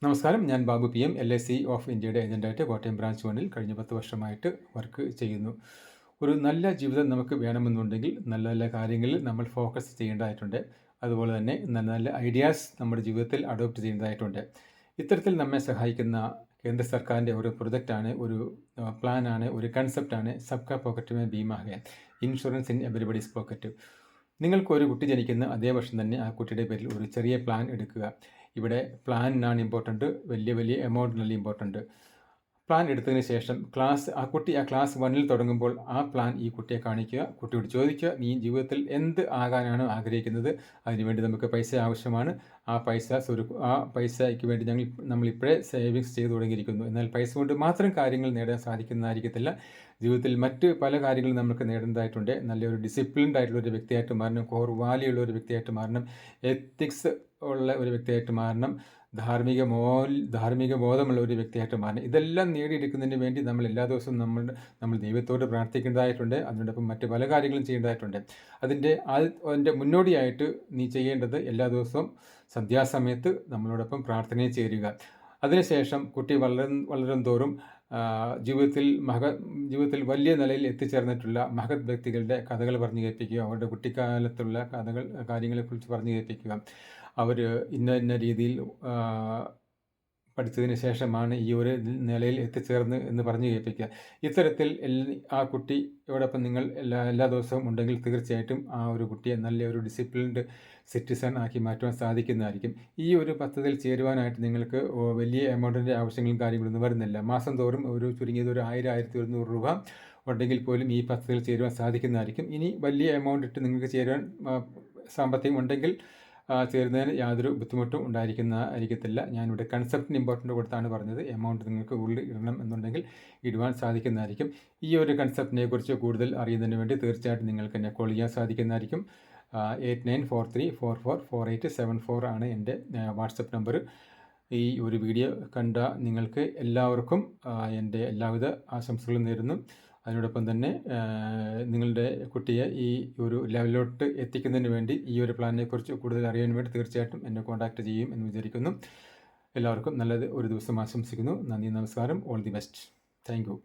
നമസ്കാരം. ഞാൻ Babu P M, LIC of ഇന്ത്യയുടെ ഏജൻ്റായിട്ട് കോട്ടയം ബ്രാഞ്ച് 1-ൽ കഴിഞ്ഞ 10 വർഷമായിട്ട് വർക്ക് ചെയ്യുന്നു. ഒരു നല്ല ജീവിതം നമുക്ക് വേണമെന്നുണ്ടെങ്കിൽ നല്ല നല്ല കാര്യങ്ങളിൽ നമ്മൾ ഫോക്കസ് ചെയ്യേണ്ടതായിട്ടുണ്ട്. അതുപോലെ തന്നെ നല്ല നല്ല ഐഡിയാസ് നമ്മുടെ ജീവിതത്തിൽ അഡോപ്റ്റ് ചെയ്യേണ്ടതായിട്ടുണ്ട്. ഇത്തരത്തിൽ നമ്മെ സഹായിക്കുന്ന കേന്ദ്ര സർക്കാരിൻ്റെ ഒരു പ്രൊജക്റ്റാണ്, ഒരു പ്ലാനാണ്, ഒരു കൺസെപ്റ്റാണ് സബ്കാ pocket may Bima high, insurance in everybody's pocket. നിങ്ങൾക്ക് ഒരു കുട്ടി ജനിക്കുന്ന അതേ വർഷം തന്നെ ആ കുട്ടിയുടെ പേരിൽ ഒരു ചെറിയ പ്ലാൻ എടുക്കുക. ഇവിടെ പ്ലാനിനാണ് ഇമ്പോർട്ടൻറ്റ്, വലിയ വലിയ എമൗണ്ടിനല്ല ഇമ്പോർട്ടൻറ്റ്. പ്ലാൻ എടുത്തതിന് ശേഷം ആ കുട്ടി ക്ലാസ് 1-ൽ തുടങ്ങുമ്പോൾ ആ പ്ലാൻ ഈ കുട്ടിയെ കാണിക്കുക. കുട്ടിയോട് ചോദിക്കുക, നീ ജീവിതത്തിൽ എന്ത് ആകാനാണ് ആഗ്രഹിക്കുന്നത്? അതിനുവേണ്ടി നമുക്ക് പൈസ ആവശ്യമാണ്. ആ പൈസയ്ക്ക് വേണ്ടി നമ്മളിപ്പോഴേ സേവിങ്സ് ചെയ്തു തുടങ്ങിയിരിക്കുന്നു. എന്നാൽ പൈസ കൊണ്ട് മാത്രം കാര്യങ്ങൾ നേടാൻ സാധിക്കുന്നതായിരിക്കത്തില്ല. ജീവിതത്തിൽ മറ്റ് പല കാര്യങ്ങളും നമുക്ക് നേടേണ്ടതായിട്ടുണ്ട്. നല്ലൊരു ഡിസിപ്ലിൻഡ് ആയിട്ടുള്ള ഒരു വ്യക്തിയായിട്ട് മാറണം, കോർ വാല്യൂ ഉള്ള ഒരു വ്യക്തിയായിട്ട് മാറണം, എത്തിക്സ് ഉള്ള ഒരു വ്യക്തിയായിട്ട് മാറണം, ധാർമ്മിക ബോധമുള്ള ഒരു വ്യക്തിയായിട്ട് മാറണം. ഇതെല്ലാം നേടിയെടുക്കുന്നതിന് വേണ്ടി നമ്മൾ എല്ലാ ദിവസവും നമ്മൾ ദൈവത്തോട് പ്രാർത്ഥിക്കേണ്ടതായിട്ടുണ്ട്. അതിനോടൊപ്പം മറ്റ് പല കാര്യങ്ങളും ചെയ്യേണ്ടതായിട്ടുണ്ട്. അതിൻ്റെ മുന്നോടിയായിട്ട് നീ ചെയ്യേണ്ടത് എല്ലാ ദിവസവും സന്ധ്യാസമയത്ത് നമ്മളോടൊപ്പം പ്രാർത്ഥനയിൽ ചേരുക. അതിനുശേഷം കുട്ടി വളരും തോറും ജീവിതത്തിൽ വലിയ നിലയിൽ എത്തിച്ചേർന്നിട്ടുള്ള മഹത് വ്യക്തികളുടെ കഥകൾ പറഞ്ഞു കേൾപ്പിക്കുക. അവരുടെ കുട്ടിക്കാലത്തുള്ള കാര്യങ്ങളെക്കുറിച്ച് പറഞ്ഞു കേൾപ്പിക്കുക. അവർ ഇന്ന രീതിയിൽ പഠിച്ചതിന് ശേഷമാണ് ഈ ഒരു നിലയിൽ എത്തിച്ചേർന്ന് എന്ന് പറഞ്ഞു കേൾപ്പിക്കുക. ഇത്തരത്തിൽ ആ കുട്ടിയോടൊപ്പം നിങ്ങൾ എല്ലാ ദിവസവും ഉണ്ടെങ്കിൽ തീർച്ചയായിട്ടും ആ ഒരു കുട്ടിയെ നല്ലൊരു ഡിസിപ്ലിൻഡ് സിറ്റിസൺ ആക്കി മാറ്റുവാൻ സാധിക്കുന്നതായിരിക്കും. ഈ ഒരു പദ്ധതിയിൽ ചേരുവാനായിട്ട് നിങ്ങൾക്ക് വലിയ എമൗണ്ടിൻ്റെ ആവശ്യങ്ങളും കാര്യങ്ങളൊന്നും വരുന്നില്ല. മാസം തോറും ചുരുങ്ങിയത് 1000-1100 രൂപ ഉണ്ടെങ്കിൽ പോലും ഈ പദ്ധതിയിൽ ചേരുവാൻ സാധിക്കുന്നതായിരിക്കും. ഇനി വലിയ എമൗണ്ട് ഇട്ട് നിങ്ങൾക്ക് ചേരുവാൻ സാമ്പത്തികം ഉണ്ടെങ്കിൽ ചേരുന്നതിന് യാതൊരു ബുദ്ധിമുട്ടും ഉണ്ടായിരിക്കത്തില്ല. ഞാനിവിടെ കൺസെപ്റ്റിന് ഇമ്പോർട്ടൻ്റ് കൊടുത്താണ് പറഞ്ഞത്. എമൗണ്ട് നിങ്ങൾക്ക് ഉള്ളിൽ ഇടണം എന്നുണ്ടെങ്കിൽ ഇടുവാൻ സാധിക്കുന്നതായിരിക്കും. ഈ ഒരു കൺസെപ്റ്റിനെ കുറിച്ച് കൂടുതൽ അറിയുന്നതിന് വേണ്ടി തീർച്ചയായിട്ടും നിങ്ങൾക്ക് എന്നെ കോൾ ചെയ്യാൻ സാധിക്കുന്നതായിരിക്കും. 8943444874 ആണ് എൻ്റെ വാട്സപ്പ് നമ്പർ. ഈ ഒരു വീഡിയോ കണ്ട നിങ്ങൾക്ക് എല്ലാവർക്കും എൻ്റെ എല്ലാവിധ ആശംസകളും നേരുന്നു. അതിനോടൊപ്പം തന്നെ നിങ്ങളുടെ കുട്ടിയെ ഈ ഒരു ലെവലിലോട്ട് എത്തിക്കുന്നതിന് വേണ്ടി ഈ ഒരു പ്ലാനിനെക്കുറിച്ച് കൂടുതൽ അറിയാൻ വേണ്ടി തീർച്ചയായിട്ടും എന്നെ കോൺടാക്റ്റ് ചെയ്യും എന്ന് വിചാരിക്കുന്നു. എല്ലാവർക്കും നല്ലത് ഒരു ദിവസം ആശംസിക്കുന്നു. നന്ദി, നമസ്കാരം. All the best. Thank you.